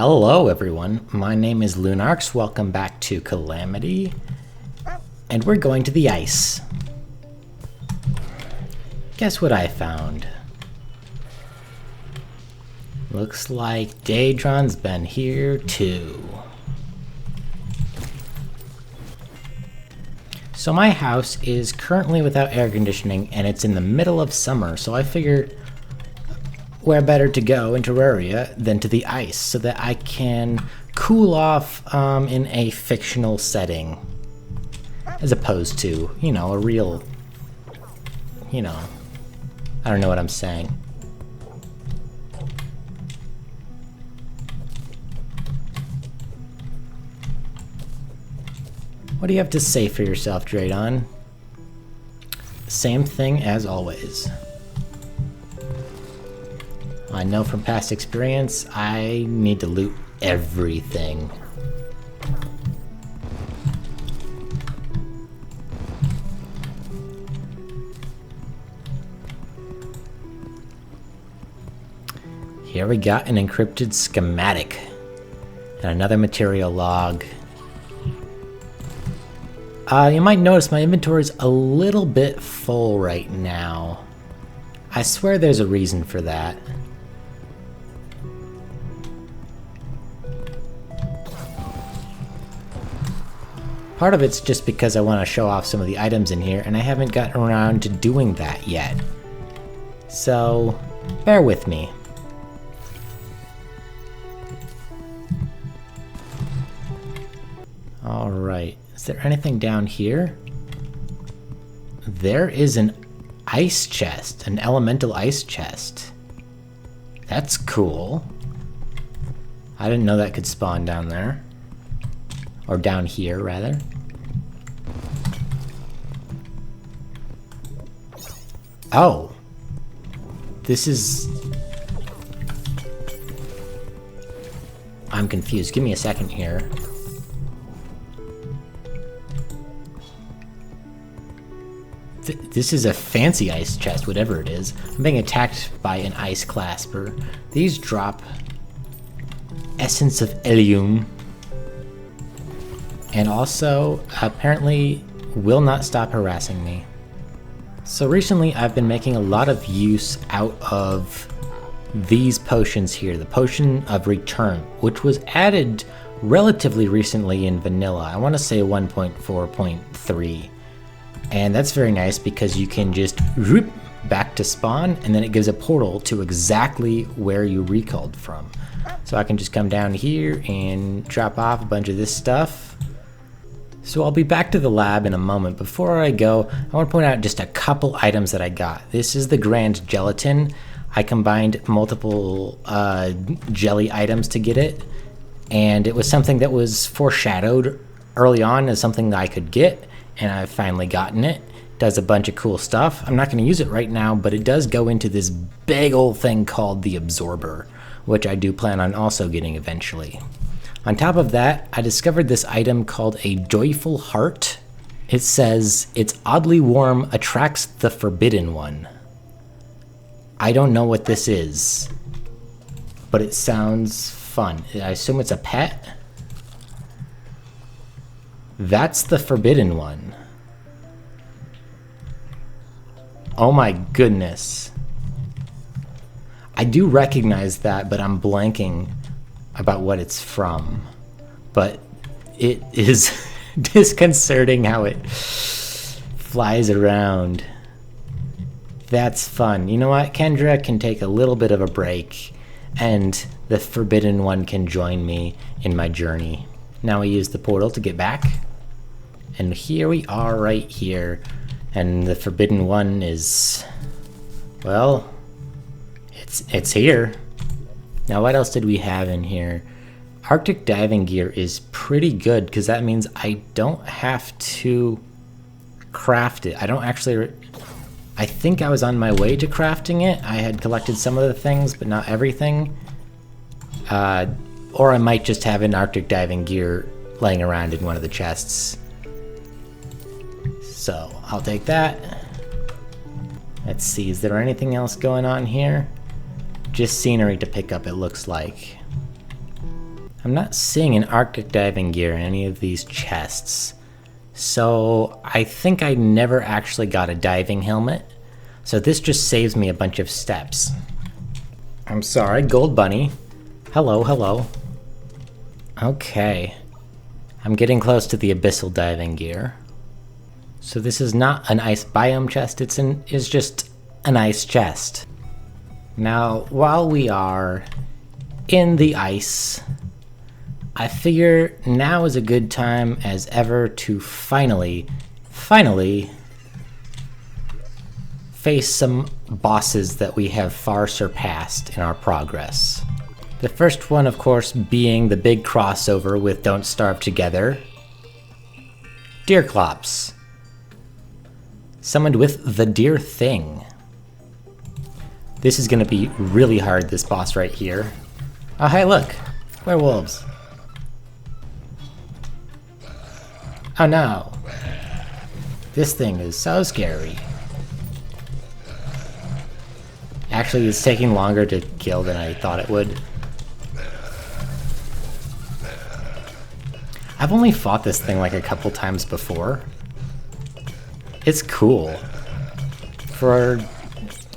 Hello everyone, my name is LunArx, welcome back to Calamity, and we're going to the ice. Guess what I found? Looks like Daedron's been here too. So my house is currently without air conditioning and it's in the middle of summer, so I figured where better to go in Terraria than to the ice so that I can cool off in a fictional setting as opposed to, you know, a real, you know, I don't know what I'm saying. What do you have to say for yourself, Draydon? Same thing as always. I know from past experience, I need to loot everything. Here we got an encrypted schematic and another material log. You might notice my inventory is a little bit full right now. I swear there's a reason for that. Part of it's just because I want to show off some of the items in here, and I haven't gotten around to doing that yet. So, bear with me. Alright, is there anything down here? There is an ice chest, an elemental ice chest. That's cool. I didn't know that could spawn down there. Or down here, rather. Oh. This is... I'm confused. Give me a second here. This is a fancy ice chest, whatever it is. I'm being attacked by an ice clasper. These drop Essence of Elyum. And also, apparently, will not stop harassing me. So recently, I've been making a lot of use out of these potions here. The Potion of Return, which was added relatively recently in vanilla. I want to say 1.4.3. And that's very nice because you can just whoop back to spawn, and then it gives a portal to exactly where you recalled from. So I can just come down here and drop off a bunch of this stuff. So I'll be back to the lab in a moment. Before I go, I want to point out just a couple items that I got. This is the Grand Gelatin. I combined multiple jelly items to get it, and it was something that was foreshadowed early on as something that I could get, and I've finally gotten it. Does a bunch of cool stuff. I'm not going to use it right now, but it does go into this big old thing called the Absorber, which I do plan on also getting eventually. On top of that, I discovered this item called a Joyful Heart. It says, it's oddly warm, attracts the Forbidden One. I don't know what this is, but it sounds fun. I assume it's a pet? That's the Forbidden One. Oh my goodness. I do recognize that, but I'm blanking about what it's from. But it is disconcerting how it flies around. That's fun. You know what? Kendra can take a little bit of a break, and the Forbidden One can join me in my journey. Now we use the portal to get back. And here we are right here. And the Forbidden One is... well, it's here. Now what else did we have in here? Arctic diving gear is pretty good because that means I don't have to craft it. I don't actually... I think I was on my way to crafting it. I had collected some of the things, but not everything. Or I might just have an Arctic diving gear laying around in one of the chests. So, I'll take that. Let's see, is there anything else going on here? Just scenery to pick up, it looks like. I'm not seeing an Arctic diving gear in any of these chests. So I think I never actually got a diving helmet. So this just saves me a bunch of steps. I'm sorry, Gold Bunny. Hello, hello. Okay. I'm getting close to the abyssal diving gear. So this is not an ice biome chest, it's just an ice chest. Now, while we are in the ice, I figure now is a good time as ever to finally face some bosses that we have far surpassed in our progress. The first one, of course, being the big crossover with Don't Starve Together, Deerclops. Summoned with the Deer Thing. This is gonna be really hard, this boss right here. Oh hey look, werewolves. Oh no, this thing is so scary. Actually, it's taking longer to kill than I thought it would. I've only fought this thing like a couple times before. It's cool. For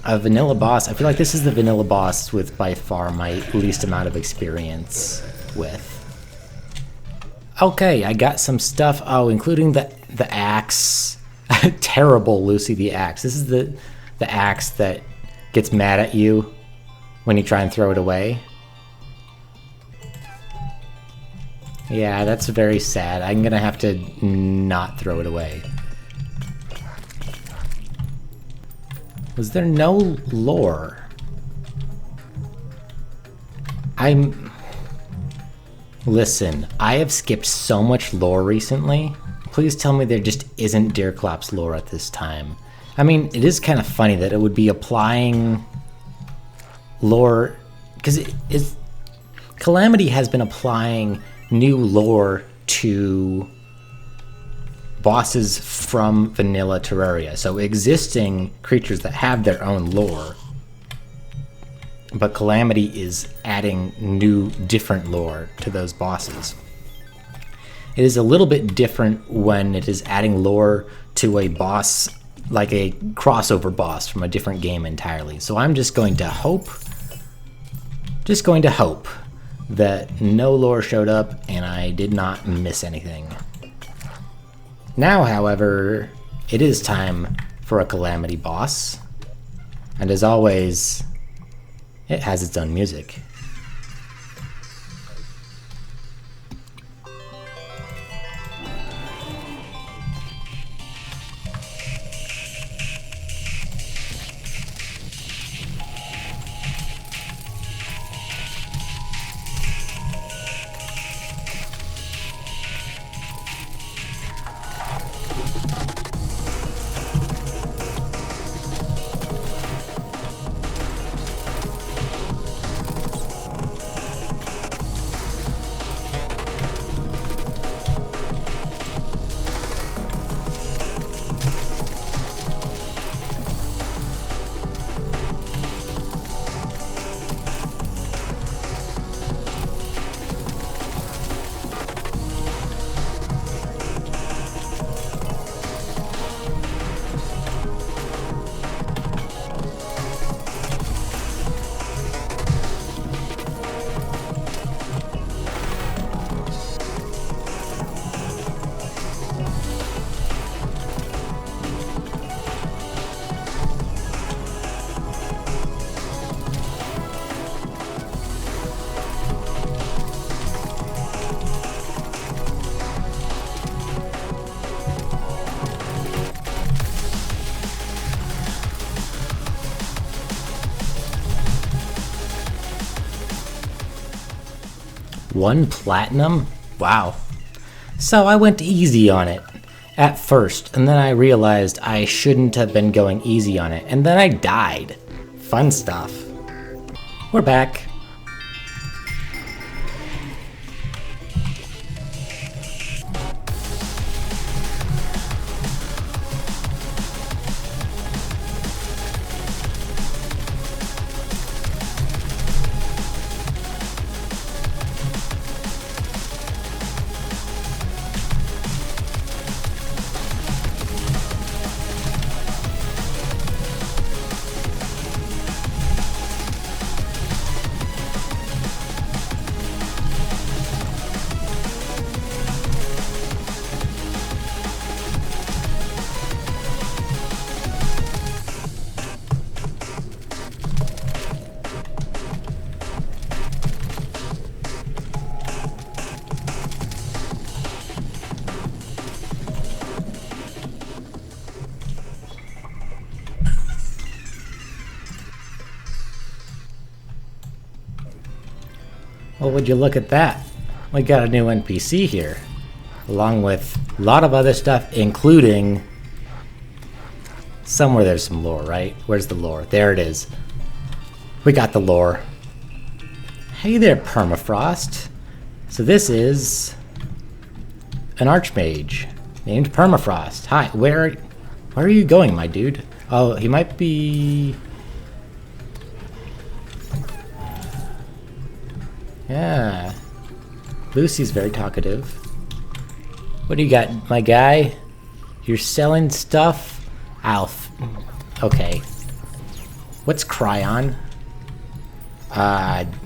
a vanilla boss, I feel like this is the vanilla boss with by far my least amount of experience with. Okay, I got some stuff, including the axe. Terrible Lucy the axe. This is the axe that gets mad at you when you try and throw it away. Yeah, that's very sad. I'm gonna have to not throw it away. Was there no lore? Listen, I have skipped so much lore recently. Please tell me there just isn't Deerclops lore at this time. I mean, it is kind of funny that it would be applying lore, because Calamity has been applying new lore to bosses from vanilla Terraria, so existing creatures that have their own lore, but Calamity is adding new, different lore to those bosses. It is a little bit different when it is adding lore to a boss, like a crossover boss from a different game entirely. So I'm just going to hope that no lore showed up and I did not miss anything. Now, however, it is time for a Calamity boss, and as always, it has its own music. One platinum? Wow. So I went easy on it at first, and then I realized I shouldn't have been going easy on it, and then I died. Fun stuff. We're back. Well, would you look at that? We got a new NPC here, along with a lot of other stuff, including somewhere there's some lore, right? Where's the lore? There it is. We got the lore. Hey there, Permafrost. So this is an archmage named Permafrost. Hi, where are you going, my dude? Oh, he might be... Yeah. Lucy's very talkative. What do you got, my guy? You're selling stuff? Alf. Okay. What's Cryon?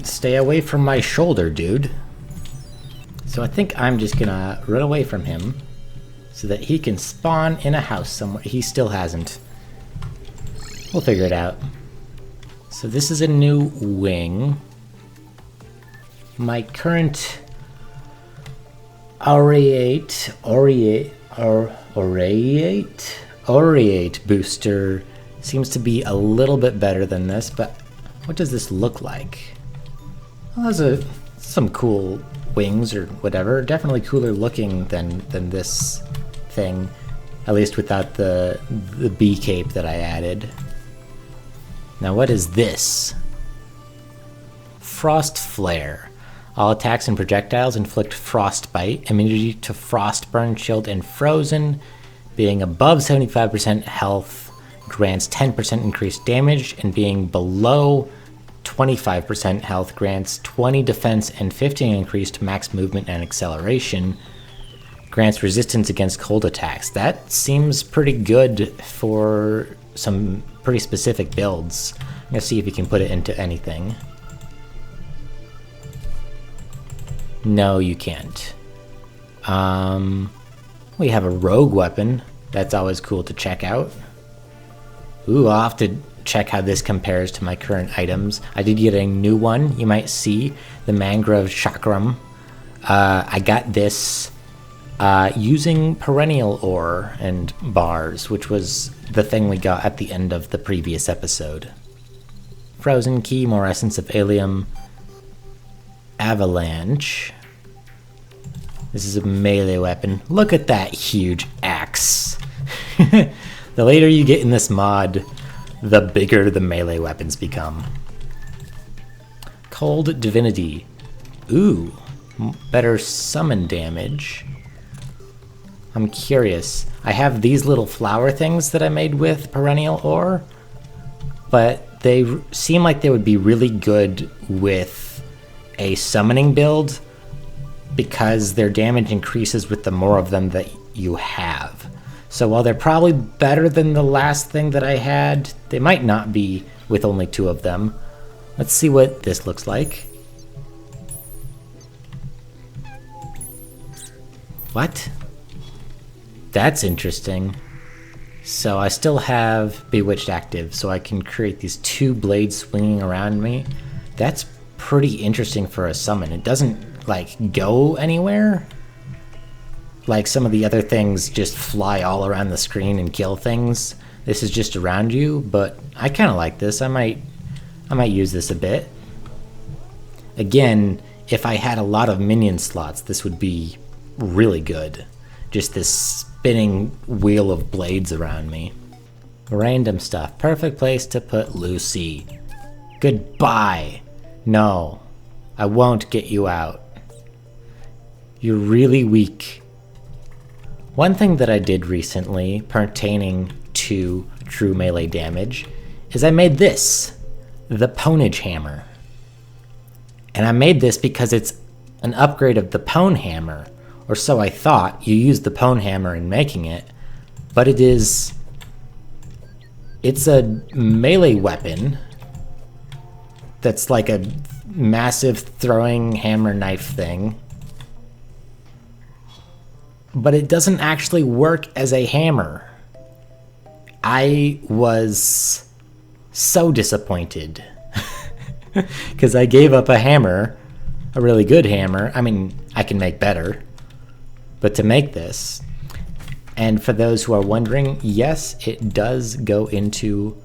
Stay away from my shoulder, dude. So I think I'm just gonna run away from him so that he can spawn in a house somewhere. He still hasn't. We'll figure it out. So this is a new wing. My current Aureate booster seems to be a little bit better than this, but what does this look like? Well, there's some cool wings or whatever. Definitely cooler looking than this thing, at least without the bee cape that I added. Now what is this? Frost Flare. All attacks and projectiles inflict frostbite, immunity to frostburn, chilled, and frozen. Being above 75% health grants 10% increased damage, and being below 25% health grants 20 defense and 15 increased max movement and acceleration. Grants resistance against cold attacks. That seems pretty good for some pretty specific builds. I'm gonna see if you can put it into anything. No, you can't. We have a rogue weapon. That's always cool to check out. Ooh, I'll have to check how this compares to my current items. I did get a new one, you might see, the Mangrove Chakram. I got this using perennial ore and bars, which was the thing we got at the end of the previous episode. Frozen Key, more Essence of Allium, Avalanche. This is a melee weapon. Look at that huge axe. The later you get in this mod, the bigger the melee weapons become. Cold Divinity. Ooh, better summon damage. I'm curious. I have these little flower things that I made with perennial ore, but they seem like they would be really good with a summoning build because their damage increases with the more of them that you have. So while they're probably better than the last thing that I had, they might not be with only 2 of them. Let's see what this looks like. What? That's interesting. So I still have Bewitched active, so I can create these 2 blades swinging around me. That's pretty interesting for a summon. It doesn't, like, go anywhere. Like some of the other things just fly all around the screen and kill things. This is just around you, but I kind of like this. I might use this a bit. Again, if I had a lot of minion slots, this would be really good. Just this spinning wheel of blades around me. Random stuff. Perfect place to put Lucy. Goodbye. No, I won't get you out. You're really weak. One thing that I did recently pertaining to true melee damage is I made this, the Ponage Hammer. And I made this because it's an upgrade of the Pone Hammer, or so I thought. You use the Pone Hammer in making it, but it's a melee weapon that's like a massive throwing hammer knife thing. But it doesn't actually work as a hammer. I was so disappointed because I gave up a hammer, a really good hammer. I mean, I can make better, but to make this, and for those who are wondering, yes, it does go into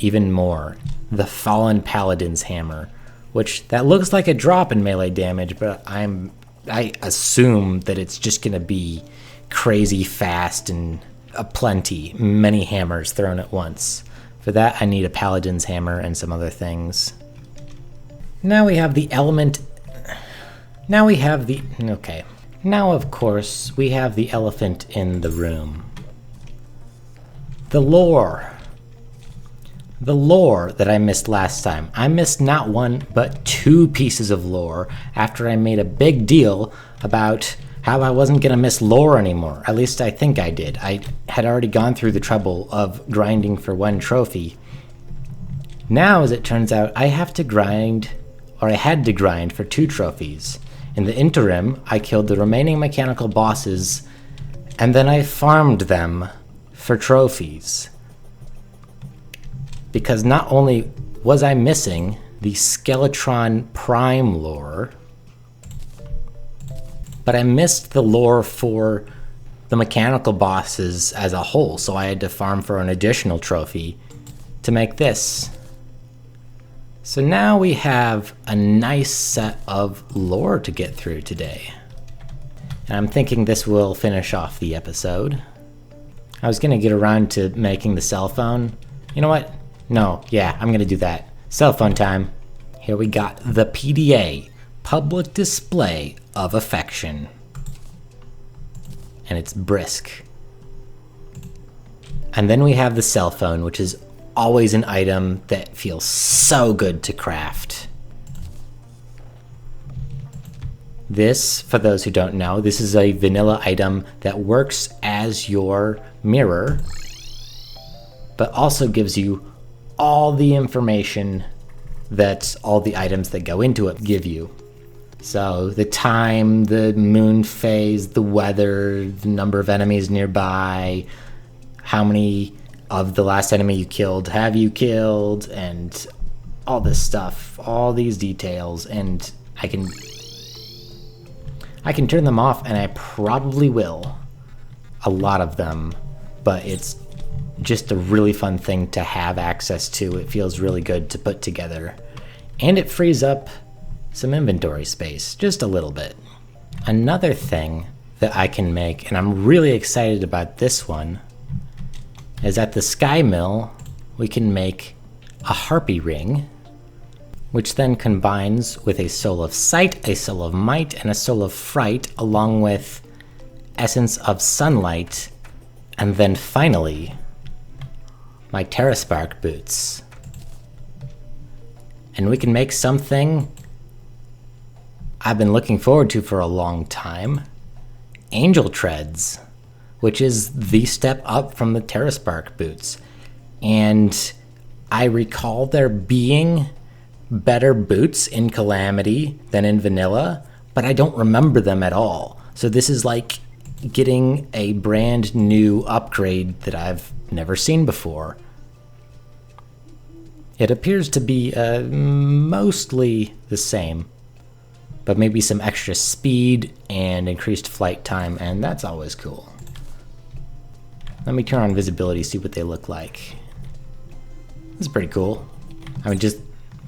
even more. The Fallen Paladin's Hammer, which that looks like a drop in melee damage, but I assume that it's just gonna be crazy fast and many hammers thrown at once. For that, I need a paladin's hammer and some other things. Now we have the element. Okay. Now, of course, we have the elephant in the room. The lore. The lore that I missed last time. I missed not one, but 2 pieces of lore after I made a big deal about how I wasn't gonna miss lore anymore. At least I think I did. I had already gone through the trouble of grinding for 1 trophy. Now, as it turns out, I had to grind for 2 trophies. In the interim, I killed the remaining mechanical bosses, and then I farmed them for trophies. Because not only was I missing the Skeletron Prime lore, but I missed the lore for the mechanical bosses as a whole, so I had to farm for an additional trophy to make this. So now we have a nice set of lore to get through today. And I'm thinking this will finish off the episode. I was gonna get around to making the cell phone. You know what? No, yeah, I'm gonna do that. Cell phone time. Here we got the PDA, Public Display of Affection. And it's brisk. And then we have the cell phone, which is always an item that feels so good to craft. This, for those who don't know, this is a vanilla item that works as your mirror, but also gives you all the information that all the items that go into it give you. So the time, the moon phase, the weather, the number of enemies nearby, how many of the last enemy you killed have you killed, and all this stuff, all these details, and I can turn them off, and I probably will. A lot of them, but it's just a really fun thing to have access to. It feels really good to put together. And it frees up some inventory space, just a little bit. Another thing that I can make, and I'm really excited about this one, is at the Sky Mill, we can make a Harpy Ring, which then combines with a Soul of Sight, a Soul of Might, and a Soul of Fright, along with Essence of Sunlight, and then finally, my Terraspark boots. And we can make something I've been looking forward to for a long time, Angel Treads, which is the step up from the Terraspark boots. And I recall there being better boots in Calamity than in Vanilla, but I don't remember them at all. So this is like getting a brand new upgrade that I've never seen before. It appears to be mostly the same, but maybe some extra speed and increased flight time, and that's always cool. Let me turn on visibility, see what they look like. This is pretty cool. I mean,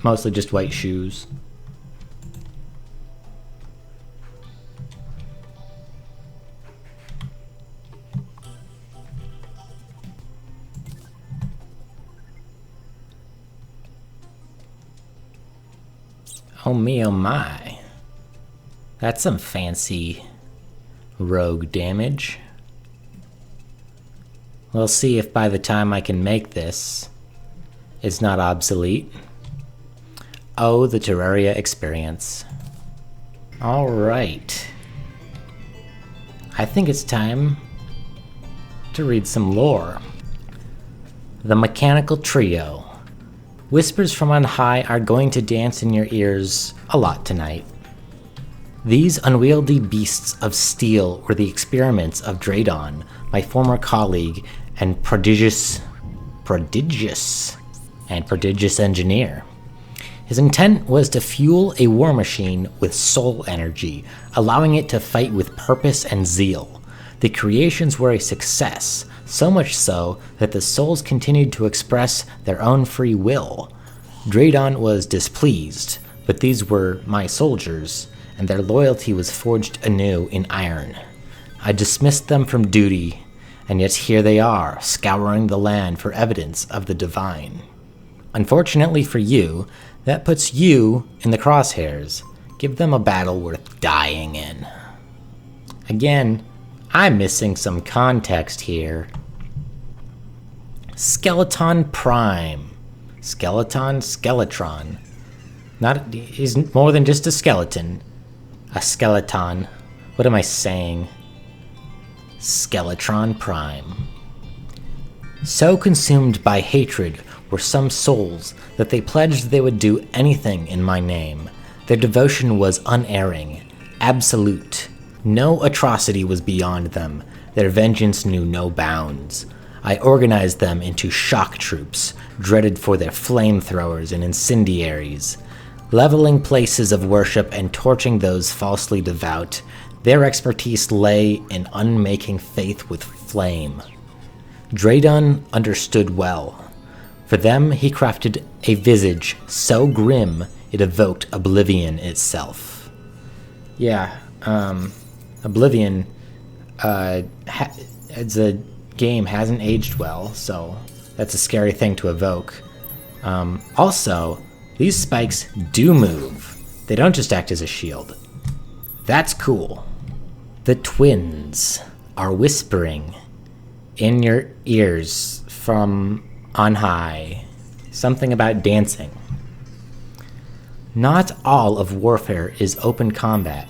mostly just white shoes. Oh me, oh my. That's some fancy rogue damage. We'll see if by the time I can make this, it's not obsolete. Oh, the Terraria experience. Alright. I think it's time to read some lore. The Mechanical Trio. Whispers from on high are going to dance in your ears a lot tonight. These unwieldy beasts of steel were the experiments of Dradon, my former colleague and prodigious engineer. His intent was to fuel a war machine with soul energy, allowing it to fight with purpose and zeal. The creations were a success, so much so that the souls continued to express their own free will. Dradon was displeased, But these were my soldiers, and their loyalty was forged anew in iron. I dismissed them from duty, and yet here they are, scouring the land for evidence of the divine. Unfortunately for you, that puts you in the crosshairs. Give them a battle worth dying in. Again, I'm missing some context here. Skeleton Prime. Skeletron. He's more than just a skeleton. A skeleton. What am I saying? Skeletron Prime. So consumed by hatred were some souls that they pledged they would do anything in my name. Their devotion was unerring, absolute. No atrocity was beyond them. Their vengeance knew no bounds. I organized them into shock troops, dreaded for their flamethrowers and incendiaries. Leveling places of worship and torching those falsely devout, their expertise lay in unmaking faith with flame. Draydon understood well. For them, he crafted a visage so grim it evoked oblivion itself. Yeah, Oblivion, as a game, hasn't aged well, so that's a scary thing to evoke. Also, these spikes do move. They don't just act as a shield. That's cool. The twins are whispering in your ears from on high. Something about dancing. Not all of warfare is open combat.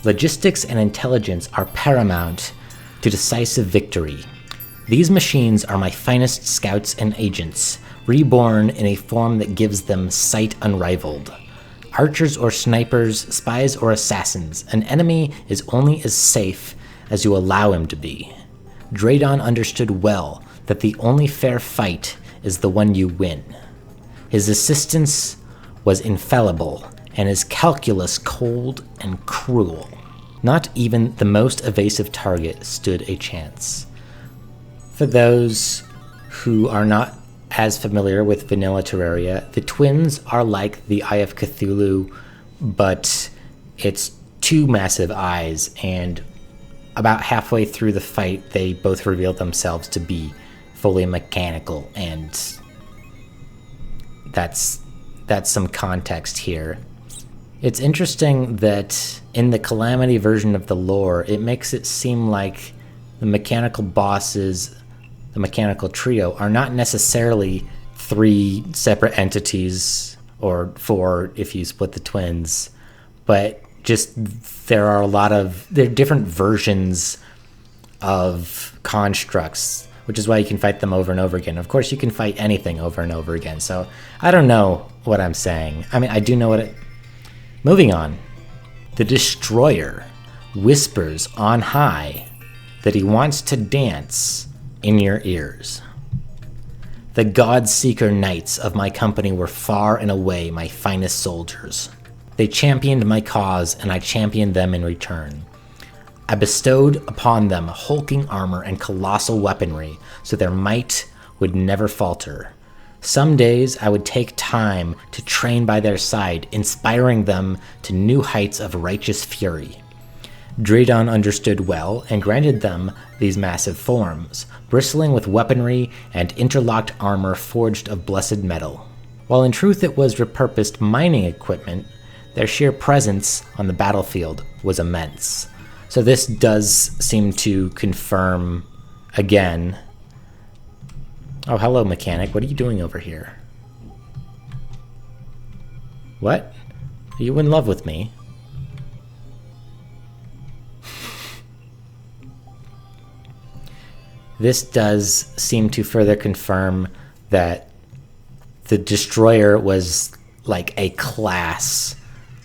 Logistics and intelligence are paramount to decisive victory. These machines are my finest scouts and agents, reborn in a form that gives them sight unrivaled. Archers or snipers, spies or assassins, an enemy is only as safe as you allow him to be. Draydon understood well that the only fair fight is the one you win. His assistance was infallible, and his calculus cold and cruel. Not even the most evasive target stood a chance. For those who are not as familiar with vanilla Terraria, the twins are like the Eye of Cthulhu, but it's two massive eyes, and about halfway through the fight, they both reveal themselves to be fully mechanical, and that's some context here. It's interesting that in the Calamity version of the lore, it makes it seem like the mechanical bosses, the mechanical trio, are not necessarily three separate entities, or four if you split the twins, but just they're different versions of constructs, which is why you can fight them over and over again. Of course, you can fight anything over and over again, so I don't know what I'm saying. I mean, I do know what it... Moving on. The Destroyer whispers on high that he wants to dance in your ears. The God-Seeker Knights of my company were far and away my finest soldiers. They championed my cause, and I championed them in return. I bestowed upon them hulking armor and colossal weaponry, so their might would never falter. Some days I would take time to train by their side, inspiring them to new heights of righteous fury. Draydon understood well and granted them these massive forms, bristling with weaponry and interlocked armor forged of blessed metal. While in truth it was repurposed mining equipment, their sheer presence on the battlefield was immense. So this does seem to confirm, again... Oh, hello, mechanic. What are you doing over here? What? Are you in love with me? This does seem to further confirm that the Destroyer was like a class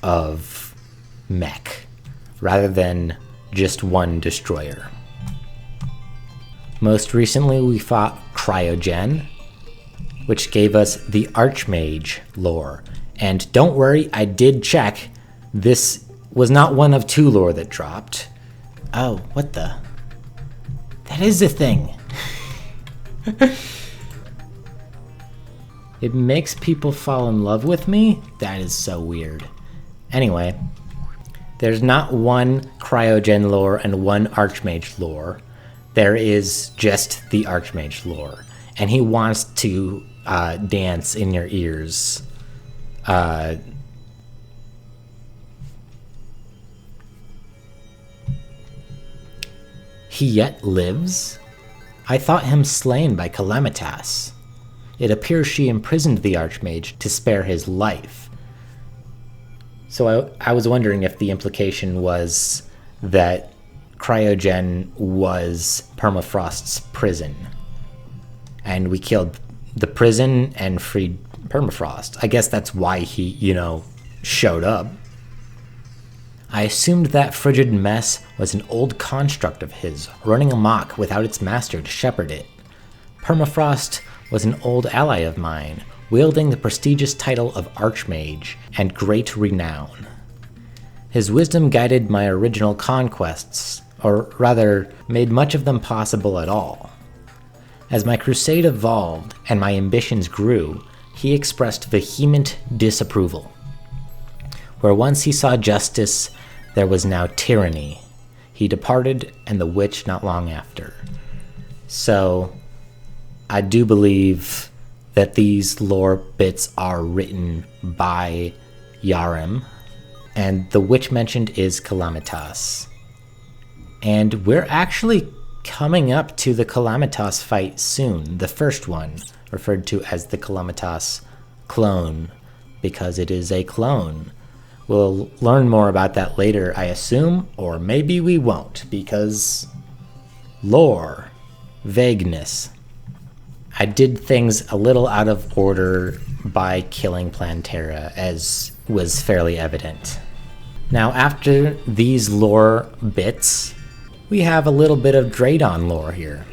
of mech, rather than just one Destroyer. Most recently, we fought Cryogen, which gave us the Archmage lore. And don't worry, I did check. This was not one of two lore that dropped. Oh, what the... That is a thing. It makes people fall in love with me? That is so weird. Anyway, there's not one Cryogen lore and one Archmage lore. There is just the Archmage lore. And he wants to dance in your ears. He yet lives? I thought him slain by Calamitas. It appears she imprisoned the Archmage to spare his life. So I was wondering if the implication was that Cryogen was Permafrost's prison. And we killed the prison and freed Permafrost. I guess that's why he, showed up. I assumed that frigid mess was an old construct of his, running amok without its master to shepherd it. Permafrost was an old ally of mine, wielding the prestigious title of Archmage and great renown. His wisdom guided my original conquests, or rather, made much of them possible at all. As my crusade evolved and my ambitions grew, he expressed vehement disapproval. Where once he saw justice, there was now tyranny. He departed, and the witch not long after. So, I do believe that these lore bits are written by Yarim, and the witch mentioned is Calamitas. And we're actually coming up to the Calamitas fight soon, the first one, referred to as the Calamitas clone, because it is a clone. We'll learn more about that later, I assume, or maybe we won't, because lore, vagueness. I did things a little out of order by killing Plantera, as was fairly evident. Now, after these lore bits, we have a little bit of Draydon lore here.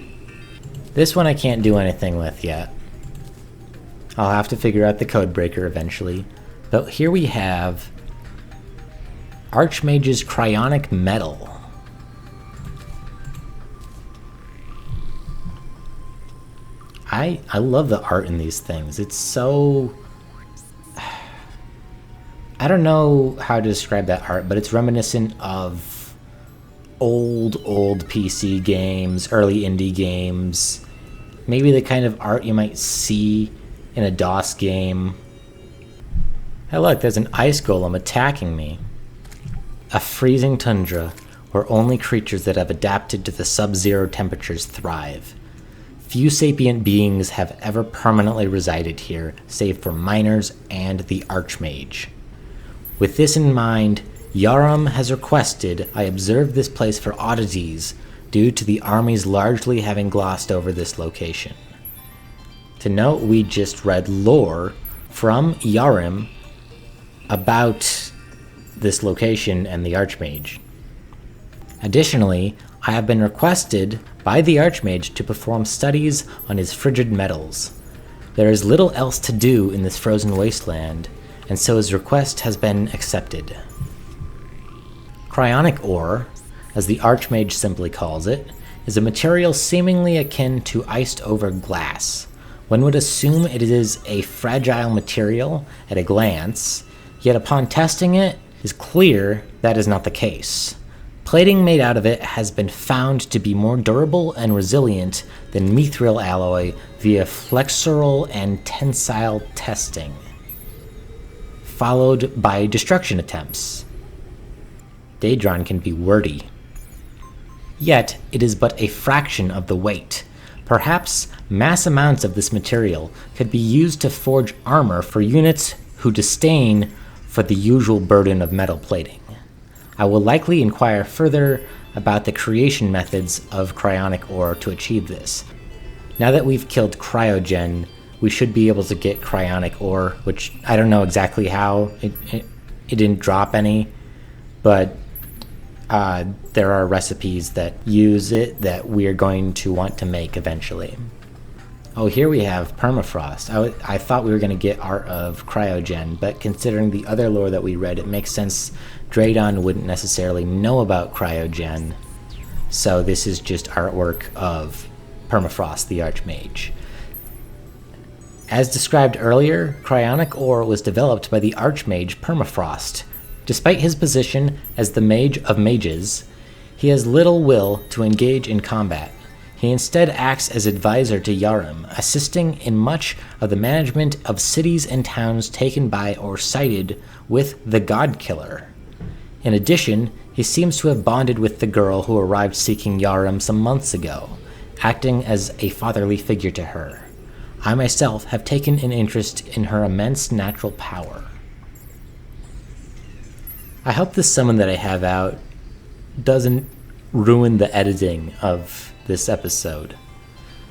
This one I can't do anything with yet. I'll have to figure out the codebreaker eventually. But here we have Archmage's Cryonic Metal. I love the art in these things. It's so... I don't know how to describe that art, but it's reminiscent of old PC games, early indie games. Maybe the kind of art you might see in a DOS game. Hey look, there's an ice golem attacking me. A freezing tundra where only creatures that have adapted to the sub-zero temperatures thrive. Few sapient beings have ever permanently resided here, save for miners and the Archmage. With this in mind, Yarim has requested I observe this place for oddities due to the armies largely having glossed over this location. To note, we just read lore from Yarim about this location and the Archmage. Additionally, I have been requested by the Archmage to perform studies on his frigid metals. There is little else to do in this frozen wasteland, and so his request has been accepted. Cryonic ore, as the Archmage simply calls it, is a material seemingly akin to iced-over glass. One would assume it is a fragile material at a glance, yet upon testing it, it is clear that is not the case. Plating made out of it has been found to be more durable and resilient than mithril alloy via flexural and tensile testing, followed by destruction attempts. Daedron can be wordy. Yet, it is but a fraction of the weight. Perhaps mass amounts of this material could be used to forge armor for units who disdain for the usual burden of metal plating. I will likely inquire further about the creation methods of cryonic ore to achieve this. Now that we've killed Cryogen, we should be able to get cryonic ore, which I don't know exactly how. It didn't drop any, but there are recipes that use it that we're going to want to make eventually. Oh, here we have Permafrost. I thought we were going to get art of Cryogen, but considering the other lore that we read, it makes sense Draydon wouldn't necessarily know about Cryogen, so this is just artwork of Permafrost, the Archmage. As described earlier, cryonic ore was developed by the Archmage Permafrost Despite his position as the mage of mages, he has little will to engage in combat. He instead acts as advisor to Yarim, assisting in much of the management of cities and towns taken by or sided with the God Killer. In addition, he seems to have bonded with the girl who arrived seeking Yarim some months ago, acting as a fatherly figure to her. I myself have taken an interest in her immense natural power. I hope this summon that I have out doesn't ruin the editing of this episode.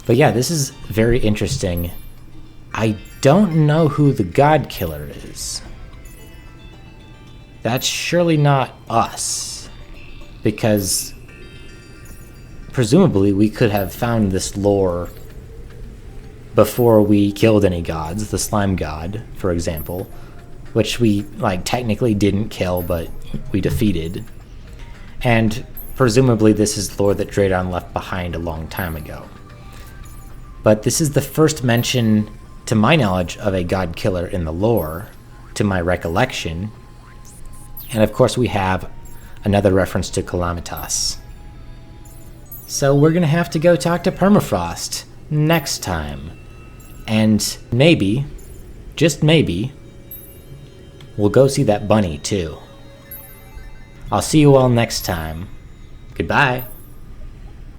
But yeah, this is very interesting. I don't know who the God Killer is. That's surely not us, because presumably we could have found this lore before we killed any gods, the slime god, for example, which we technically didn't kill, but we defeated. And presumably this is lore that Draydon left behind a long time ago. But this is the first mention, to my knowledge, of a God Killer in the lore, to my recollection. And of course we have another reference to Calamitas. So we're gonna have to go talk to Permafrost next time. And maybe, just maybe, we'll go see that bunny too. I'll see you all next time. Goodbye.